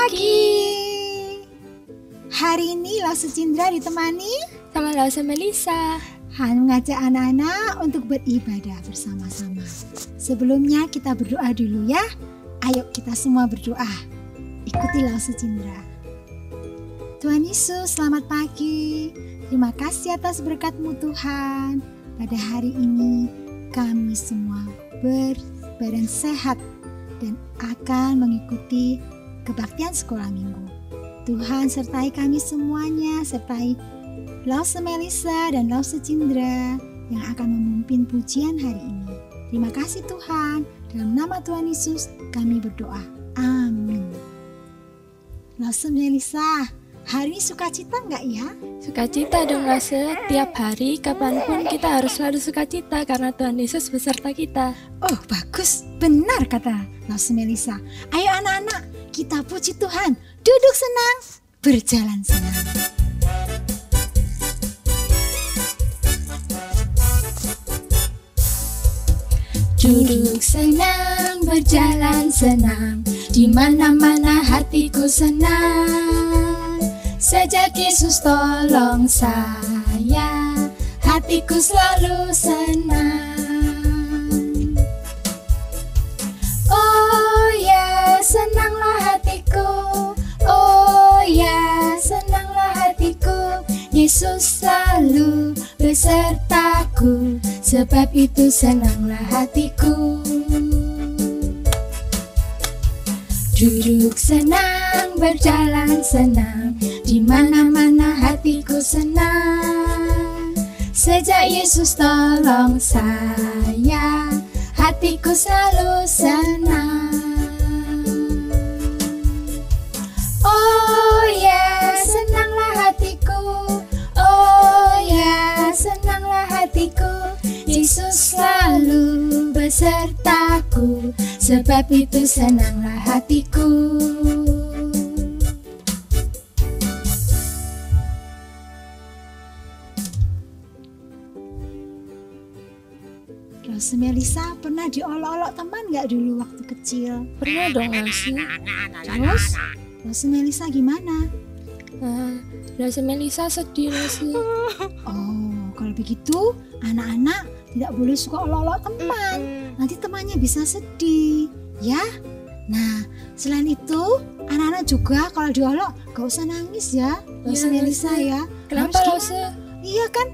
pagi. Hari ini Lause Cindra ditemani sama Lause Melisa mengajak anak-anak untuk beribadah bersama-sama. Sebelumnya kita berdoa dulu ya. Ayo kita semua berdoa. Ikuti Lause Cindra. Tuhan Yesus, selamat pagi. Terima kasih atas berkat-Mu Tuhan. Pada hari ini kami semua berbadan sehat dan akan mengikuti kebaktian sekolah minggu. Tuhan sertai kami semuanya, sertai Lause Melisa dan Lause Cindra yang akan memimpin pujian hari ini. Terima kasih Tuhan, dalam nama Tuhan Yesus kami berdoa. Amin. Lause Melisa, hari ini sukacita enggak ya? Sukacita dong Lause, tiap hari kapanpun kita harus selalu sukacita karena Tuhan Yesus beserta kita. Oh bagus, benar kata Lause Melisa. Ayo anak-anak, kita puji Tuhan. Duduk senang, berjalan senang. Duduk senang, berjalan senang, di mana-mana hatiku senang. Sejak Yesus tolong saya, hatiku selalu senang. Oh ya, senanglah hatiku. Oh ya, senanglah hatiku. Yesus selalu besertaku, sebab itu senanglah hatiku. Duduk senang, berjalan senang, di mana-mana hatiku senang. Sejak Yesus tolong saya, hatiku selalu senang. Oh ya, senanglah hatiku. Oh ya, senanglah hatiku. Yesus selalu besertaku, sebab itu senanglah hatiku. Lause Melisa pernah diolok-olok teman gak dulu waktu kecil? Pernah dong Lause. Terus Lause Melisa gimana? Lause Melisa sedih Lause. Oh, kalau begitu anak-anak tidak boleh suka olok-olok teman. Nanti temannya bisa sedih, ya. Nah, selain itu anak-anak juga kalau diolok gak usah nangis ya, Lause Melisa ya. Kenapa Harus Lause? Iya kan,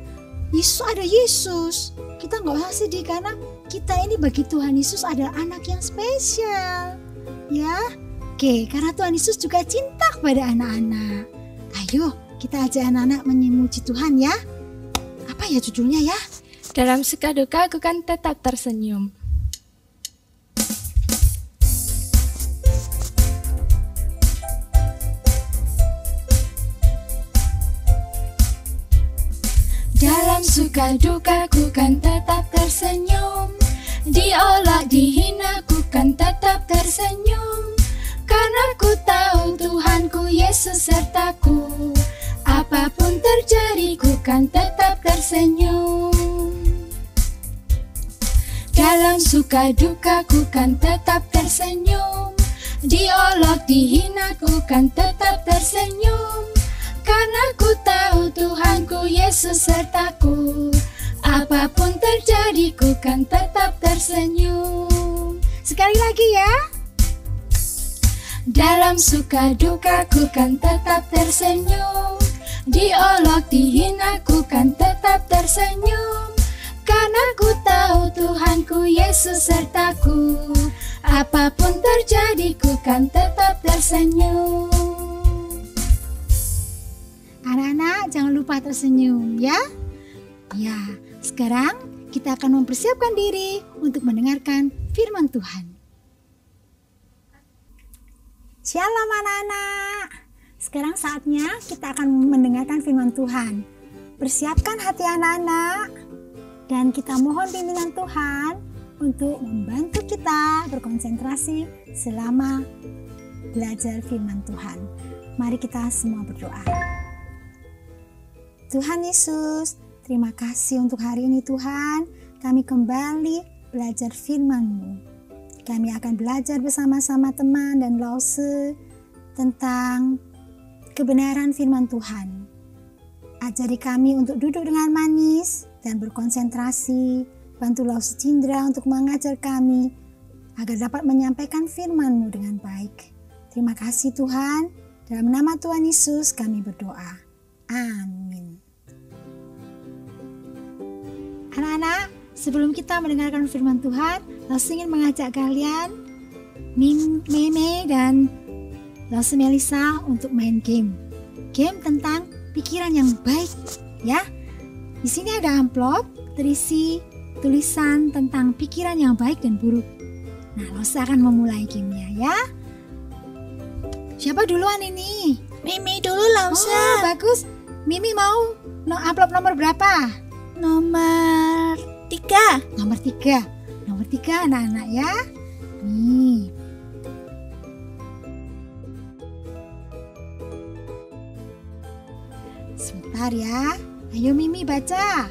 Yesus ada Yesus. Kita gak usah sedih karena kita ini bagi Tuhan Yesus adalah anak yang spesial, ya. Oke, karena Tuhan Yesus juga cinta kepada anak-anak. Ayo kita ajak anak-anak memuji Tuhan ya. Apa ya judulnya ya? Dalam suka duka aku kan tetap tersenyum. Dalam suka duka ku kan tetap tersenyum. Diolok dihina ku kan tetap tersenyum. Karena ku tahu Tuhanku Yesus sertaku. Apapun terjadi ku kan tetap tersenyum. Dalam suka duka ku kan tetap tersenyum. Diolok dihina ku kan tetap tersenyum. Karena ku tahu Tuhanku Yesus sertaku. Apapun terjadi ku kan tetap tersenyum. Sekali lagi ya. Dalam suka duka ku kan tetap tersenyum. Diolok dihina ku kan tetap tersenyum. Karena ku tahu Tuhanku Yesus sertaku. Apapun terjadi ku kan tetap tersenyum. Anak-anak jangan lupa tersenyum ya. Ya, sekarang kita akan mempersiapkan diri untuk mendengarkan firman Tuhan. Shalom anak-anak. Sekarang saatnya kita akan mendengarkan firman Tuhan. Persiapkan hati anak-anak dan kita mohon pimpinan Tuhan untuk membantu kita berkonsentrasi selama belajar firman Tuhan. Mari kita semua berdoa. Tuhan Yesus, terima kasih untuk hari ini Tuhan. Kami kembali belajar firman-Mu. Kami akan belajar bersama-sama teman dan Lause tentang kebenaran firman Tuhan. Ajari kami untuk duduk dengan manis dan berkonsentrasi. Bantulah Cindra untuk mengajar kami agar dapat menyampaikan firman-Mu dengan baik. Terima kasih Tuhan. Dalam nama Tuhan Yesus kami berdoa. Amin. Anak-anak, sebelum kita mendengarkan firman Tuhan, Lause ingin mengajak kalian, Meme dan Lause Melisa untuk main game. Game tentang pikiran yang baik, ya. Di sini ada amplop terisi tulisan tentang pikiran yang baik dan buruk. Nah, Lause akan memulai gamenya, ya. Siapa duluan ini? Mimi dulu Lause. Oh, bagus. Mimi mau amplop nomor berapa? Nomor 3. Nomor 3. Nomor 3 anak-anak ya. Nih. Sebentar ya. Ayo Mimi baca.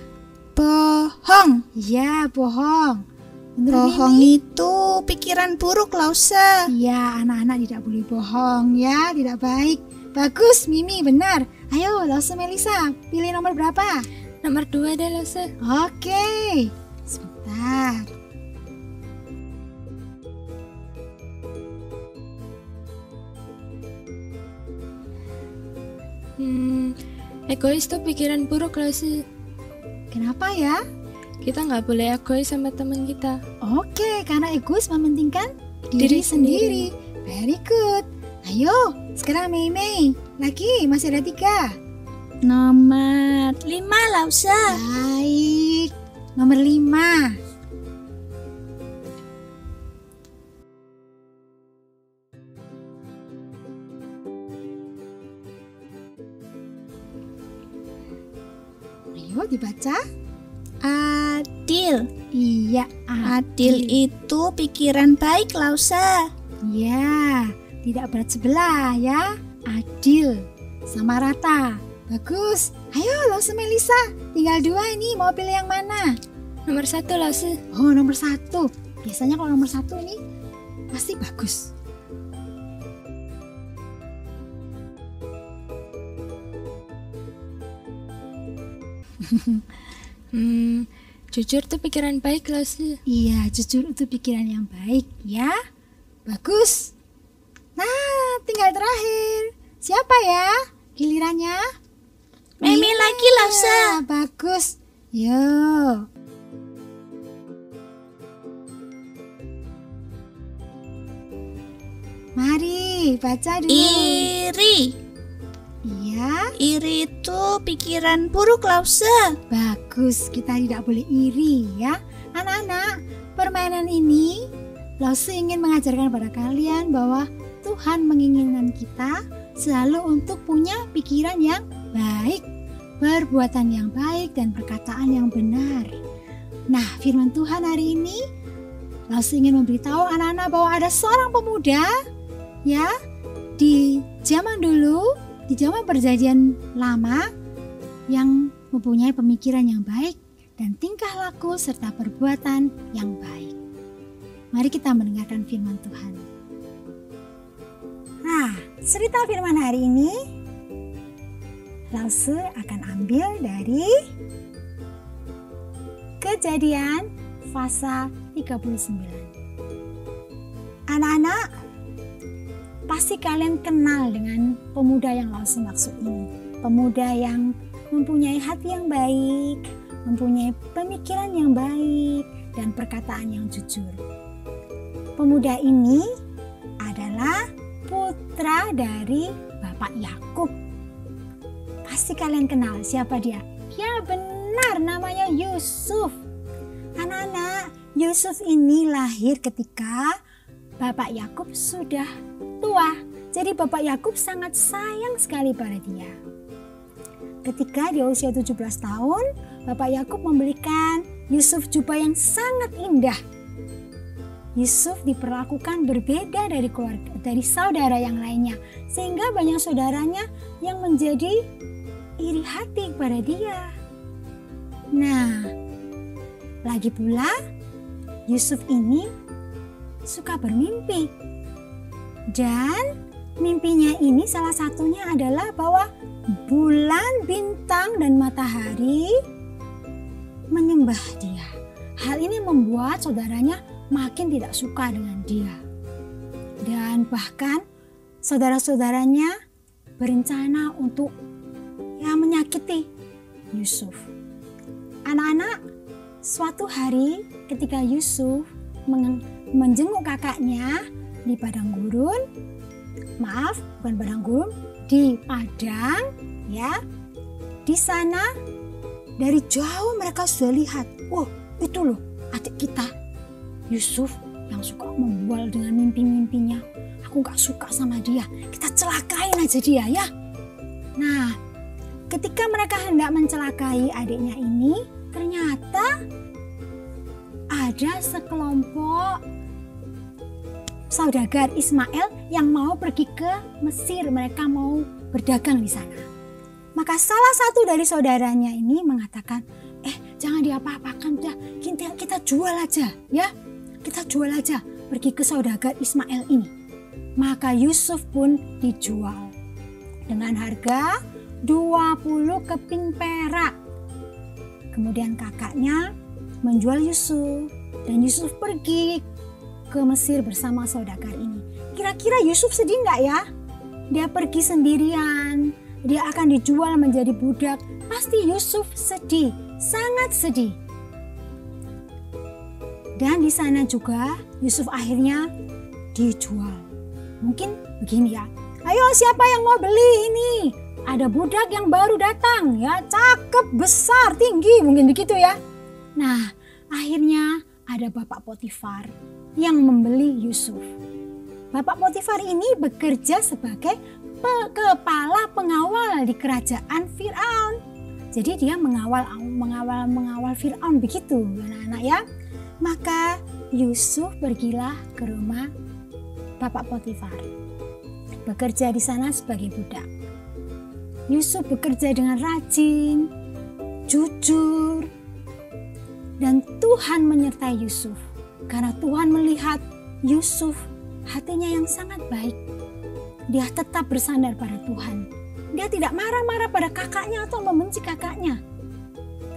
Bohong. Iya, bohong. Menurut Bohong Mimi, itu pikiran buruk Lause. iya, anak-anak tidak boleh bohong ya, tidak baik. Bagus Mimi, benar. Ayo Lause Melisa, pilih nomor berapa? Nomor 2 deh Lause. Oke. Sebentar. Egois itu pikiran buruk Lause. Kenapa ya? Kita nggak boleh egois sama teman kita. Oke, karena egois mementingkan Diri diri sendiri. sendiri. Very good. Ayo, sekarang Mei. Lagi, masih ada 3. Nomor 5 Lause. Baik. Nomor 5. Ayo dibaca. Adil. Iya, Adil itu pikiran baik Lause. Ya, tidak berat sebelah ya. Adil, sama rata. Bagus. Ayo Lause Melisa, tinggal 2 ini, mau pilih yang mana? Nomor 1 Lause. Oh, nomor 1. Biasanya kalau nomor 1 ini pasti bagus. Jujur tuh pikiran baik Lause. Iya, jujur itu pikiran yang baik ya. Bagus. Nah, tinggal terakhir. Siapa ya? Gilirannya? Mimi lagi Lause. Bagus. Yuk. Mari baca dulu. Iri. Iya, Iri itu pikiran buruk Lause. bagus. Kita tidak boleh iri ya. Anak-anak, permainan ini Lause ingin mengajarkan pada kalian bahwa Tuhan menginginkan kita selalu untuk punya pikiran yang baik, perbuatan yang baik, dan perkataan yang benar. Nah, firman Tuhan hari ini Lause ingin memberitahu anak-anak bahwa ada seorang pemuda ya di zaman dulu, di zaman perjanjian lama, yang mempunyai pemikiran yang baik dan tingkah laku serta perbuatan yang baik. Mari kita mendengarkan firman Tuhan. Nah, cerita firman hari ini Lause akan ambil dari Kejadian pasal 39. Anak-anak, pasti kalian kenal dengan pemuda yang Lause maksud ini. Pemuda yang mempunyai hati yang baik, mempunyai pemikiran yang baik, dan perkataan yang jujur. Pemuda ini adalah putra dari Bapak Yakub. Pasti kalian kenal siapa dia? Ya benar, namanya Yusuf. Anak-anak, Yusuf ini lahir ketika Bapak Yakub sudah tua. Jadi Bapak Yakub sangat sayang sekali pada dia. Ketika dia usia 17 tahun, Bapak Yakub membelikan Yusuf jubah yang sangat indah. Yusuf diperlakukan berbeda dari saudara yang lainnya, sehingga banyak saudaranya yang menjadi iri hati kepada dia. Nah, lagi pula Yusuf ini suka bermimpi, dan Mimpinya ini salah satunya adalah bahwa bulan, bintang, dan matahari menyembah dia. Hal ini membuat saudaranya makin tidak suka dengan dia. Dan bahkan saudara-saudaranya berencana untuk menyakiti Yusuf. Anak-anak, suatu hari ketika Yusuf menjenguk kakaknya di padang gurun, bukan padang gurun, di padang ya. Di sana dari jauh mereka sudah lihat, oh itu loh adik kita Yusuf yang suka membual dengan mimpi-mimpinya. Aku gak suka sama dia, kita celakain aja dia ya. Nah, ketika mereka hendak mencelakai adiknya ini, ternyata ada sekelompok saudagar Ismail yang mau pergi ke Mesir. Mereka mau berdagang di sana. Maka salah satu dari saudaranya ini mengatakan, jangan diapa-apakan, kita jual aja ya. Kita jual aja, pergi ke saudagar Ismail ini. Maka Yusuf pun dijual dengan harga 20 keping perak. Kemudian kakaknya menjual Yusuf dan Yusuf pergi ke Mesir bersama saudagar ini. Kira-kira Yusuf sedih nggak ya? Dia pergi sendirian, dia akan dijual menjadi budak. Pasti Yusuf sedih, sangat sedih. Dan di sana juga Yusuf akhirnya dijual. Mungkin begini ya, ayo siapa yang mau beli ini? Ada budak yang baru datang ya, cakep, besar, tinggi, mungkin begitu ya. Nah, akhirnya ada Bapak Potifar yang membeli Yusuf. Bapak Potifar ini bekerja sebagai kepala pengawal di kerajaan Firaun. Jadi dia mengawal Firaun begitu, anak-anak ya. Maka Yusuf pergilah ke rumah Bapak Potifar. Bekerja di sana sebagai budak. Yusuf bekerja dengan rajin, jujur, dan Tuhan menyertai Yusuf. Karena Tuhan melihat Yusuf hatinya yang sangat baik. Dia tetap bersandar pada Tuhan. Dia tidak marah-marah pada kakaknya atau membenci kakaknya.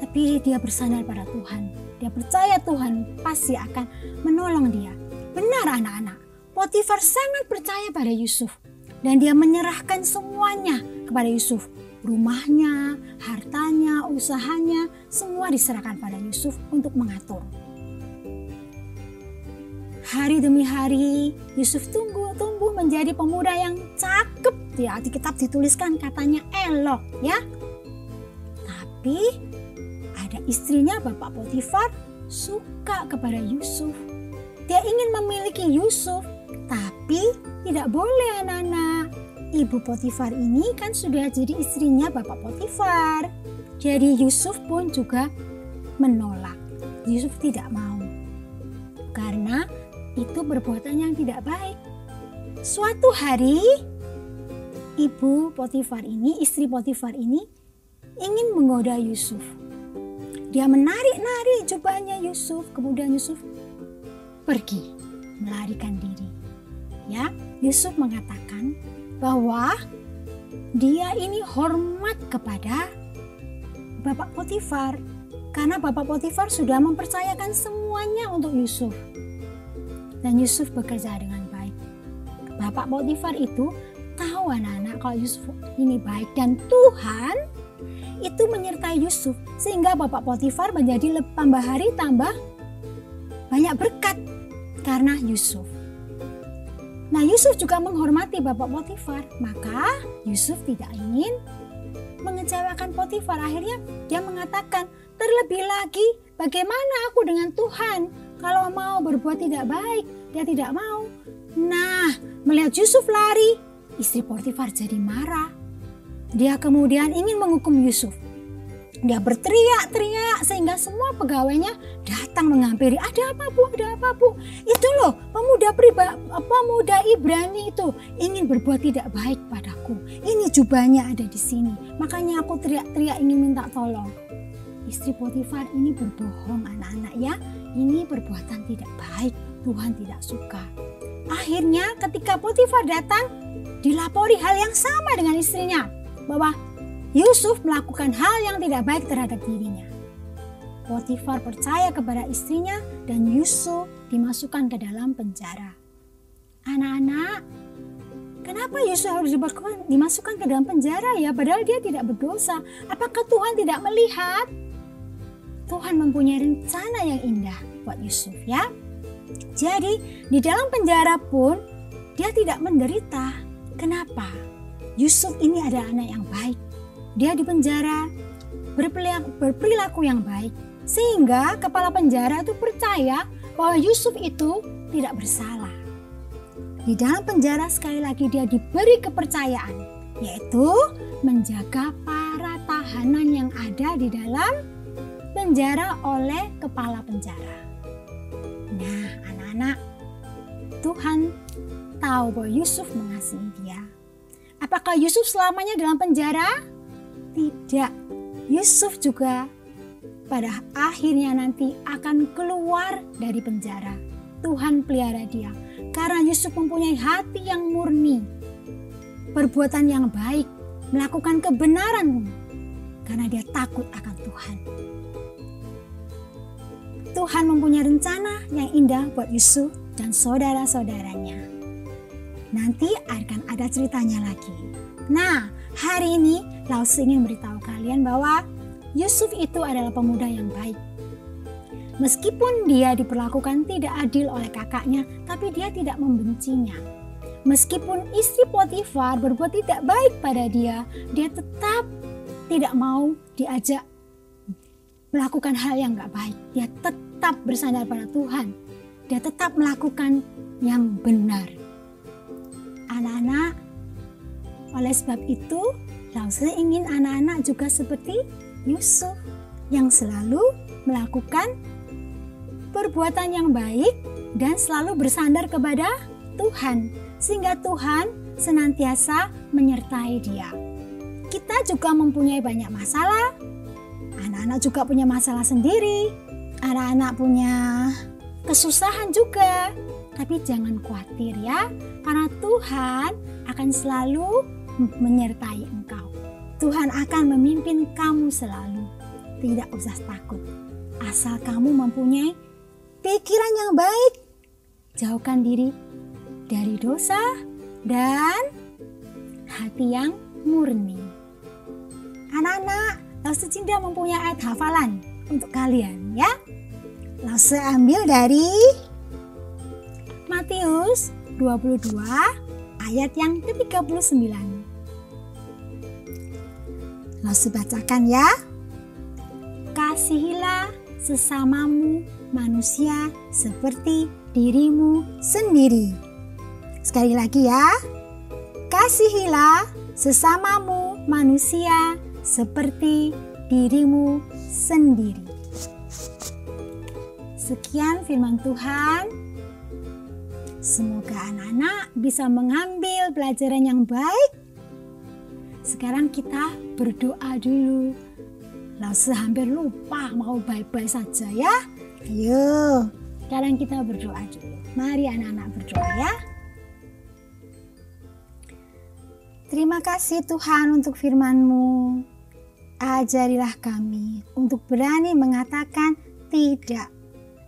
Tapi dia bersandar pada Tuhan. Dia percaya Tuhan pasti akan menolong dia. Benar anak-anak, Potifar sangat percaya pada Yusuf. Dan dia menyerahkan semuanya kepada Yusuf. Rumahnya, hartanya, usahanya, semua diserahkan pada Yusuf untuk mengatur. Hari demi hari, Yusuf tumbuh menjadi pemuda yang cakep. Di Alkitab dituliskan katanya elok ya. Tapi ada istrinya Bapak Potifar suka kepada Yusuf. Dia ingin memiliki Yusuf, tapi tidak boleh anak-anak. Ibu Potifar ini kan sudah jadi istrinya Bapak Potifar. Jadi Yusuf pun juga menolak. Yusuf tidak mau. Karena itu perbuatan yang tidak baik. Suatu hari, ibu Potifar ini, istri Potifar ini ingin menggoda Yusuf. Dia menarik-narik jubahnya Yusuf, kemudian Yusuf pergi melarikan diri. Ya, Yusuf mengatakan bahwa dia ini hormat kepada Bapak Potifar karena Bapak Potifar sudah mempercayakan semuanya untuk Yusuf. Dan Yusuf bekerja dengan baik. Bapak Potifar itu tahu anak-anak kalau Yusuf ini baik dan Tuhan itu menyertai Yusuf sehingga Bapak Potifar menjadi tambah hari tambah banyak berkat karena Yusuf. Nah, Yusuf juga menghormati Bapak Potifar, maka Yusuf tidak ingin mengecewakan Potifar. Akhirnya dia mengatakan, terlebih lagi bagaimana aku dengan Tuhan kalau mau berbuat tidak baik, dia tidak mau. Nah, melihat Yusuf lari, istri Potifar jadi marah. Dia kemudian ingin menghukum Yusuf. Dia berteriak-teriak sehingga semua pegawainya datang menghampiri. Ada apa bu? Ada apa bu? Itu loh pemuda Ibrani itu ingin berbuat tidak baik padaku. Ini jubahnya ada di sini. Makanya aku teriak-teriak ingin minta tolong. Istri Potifar ini berbohong anak-anak ya. Ini perbuatan tidak baik. Tuhan tidak suka. Akhirnya ketika Potifar datang, dilapori hal yang sama dengan istrinya, bahwa Yusuf melakukan hal yang tidak baik terhadap dirinya. Potifar percaya kepada istrinya dan Yusuf dimasukkan ke dalam penjara. Anak-anak, kenapa Yusuf harus dimasukkan ke dalam penjara ya? Padahal dia tidak berdosa. Apakah Tuhan tidak melihat? Tuhan mempunyai rencana yang indah buat Yusuf ya. Jadi di dalam penjara pun dia tidak menderita. Kenapa? Yusuf ini adalah anak yang baik. Dia di penjara berperilaku yang baik. Sehingga kepala penjara itu percaya bahwa Yusuf itu tidak bersalah. Di dalam penjara sekali lagi dia diberi kepercayaan, yaitu menjaga para tahanan yang ada di dalam penjara oleh kepala penjara. Nah, anak-anak, Tuhan tahu bahwa Yusuf mengasihi dia. Apakah Yusuf selamanya dalam penjara? Tidak. Yusuf juga pada akhirnya nanti akan keluar dari penjara. Tuhan pelihara dia karena Yusuf mempunyai hati yang murni, perbuatan yang baik, melakukan kebenaran karena dia takut akan Tuhan. Tuhan mempunyai rencana yang indah buat Yusuf dan saudara-saudaranya. Nanti akan ada ceritanya lagi. Nah, hari ini Lause ingin beritahu kalian bahwa Yusuf itu adalah pemuda yang baik. Meskipun dia diperlakukan tidak adil oleh kakaknya, tapi dia tidak membencinya. Meskipun istri Potifar berbuat tidak baik pada dia, dia tetap tidak mau diajak melakukan hal yang gak baik. Dia tetap bersandar pada Tuhan. Dia tetap melakukan yang benar. Anak-anak, oleh sebab itu, Lause ingin anak-anak juga seperti Yusuf yang selalu melakukan perbuatan yang baik dan selalu bersandar kepada Tuhan, sehingga Tuhan senantiasa menyertai dia. Kita juga mempunyai banyak masalah, anak-anak juga punya masalah sendiri, anak-anak punya kesusahan juga, tapi jangan khawatir ya, karena Tuhan akan selalu menyertai engkau. Tuhan akan memimpin kamu selalu. Tidak usah takut. Asal kamu mempunyai pikiran yang baik. Jauhkan diri dari dosa dan hati yang murni. Anak-anak, Lause Cinda mempunyai ayat hafalan untuk kalian ya. Lause ambil dari Matius 22 ayat yang ke-39. Lause bacakan ya. Kasihilah sesamamu manusia seperti dirimu sendiri. Sekali lagi ya. Kasihilah sesamamu manusia seperti dirimu sendiri. Sekian firman Tuhan. Semoga anak-anak bisa mengambil pelajaran yang baik. Sekarang kita berdoa dulu. Lause hampir lupa mau bye-bye saja ya. Ayo, sekarang kita berdoa dulu. Mari anak-anak berdoa ya. Terima kasih Tuhan untuk firman-Mu. Ajarilah kami untuk berani mengatakan tidak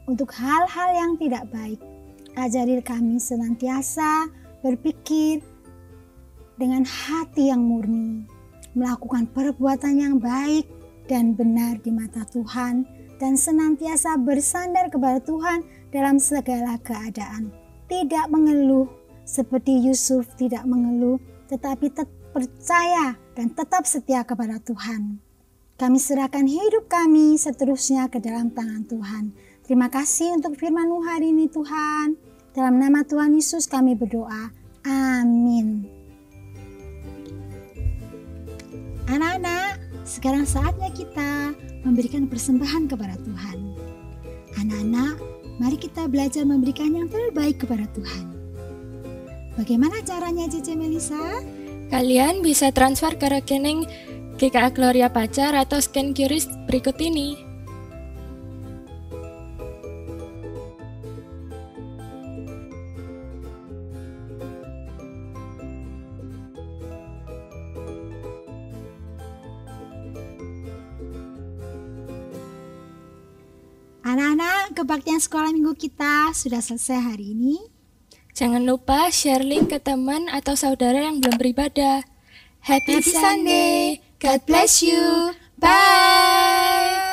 untuk hal-hal yang tidak baik. Ajari kami senantiasa berpikir dengan hati yang murni, melakukan perbuatan yang baik dan benar di mata Tuhan, dan senantiasa bersandar kepada Tuhan dalam segala keadaan. Tidak mengeluh seperti Yusuf tidak mengeluh, tetapi tetap percaya dan tetap setia kepada Tuhan. Kami serahkan hidup kami seterusnya ke dalam tangan Tuhan. Terima kasih untuk firman-Mu hari ini Tuhan. Dalam nama Tuhan Yesus kami berdoa. Amin. Anak-anak, sekarang saatnya kita memberikan persembahan kepada Tuhan. Anak-anak, mari kita belajar memberikan yang terbaik kepada Tuhan. Bagaimana caranya Cici Melisa? Kalian bisa transfer ke rekening GKA Gloria Pacar atau scan QRIS berikut ini. Anak-anak, kebaktian sekolah minggu kita sudah selesai hari ini. Jangan lupa share link ke teman atau saudara yang belum beribadah. Happy Sunday. God bless you. Bye.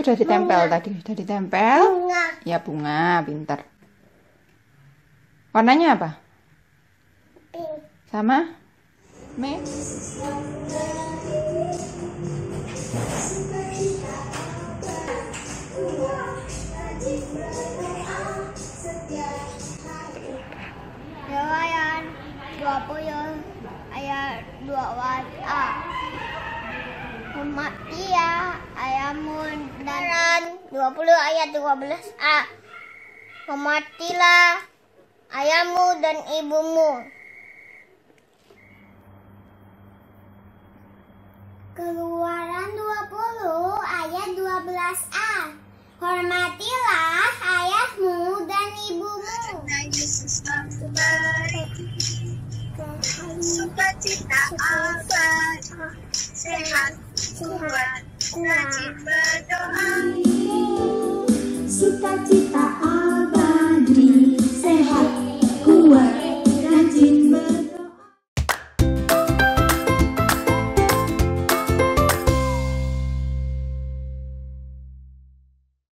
Sudah ditempel tadi, sudah ditempel. Bunga. Ya bunga, pintar. Warnanya apa? Pink. Sama? Me? Ayat 20 ayat 2a. Hormati ya ayahmu dan 20 ayat 12a. Hormatilah ayahmu dan ibumu. Keluaran 20 ayat 12a. Hormatilah ayahmu dan ibumu. Sukacita abadi, sehat, kuat, rajin berdoa. Sukacita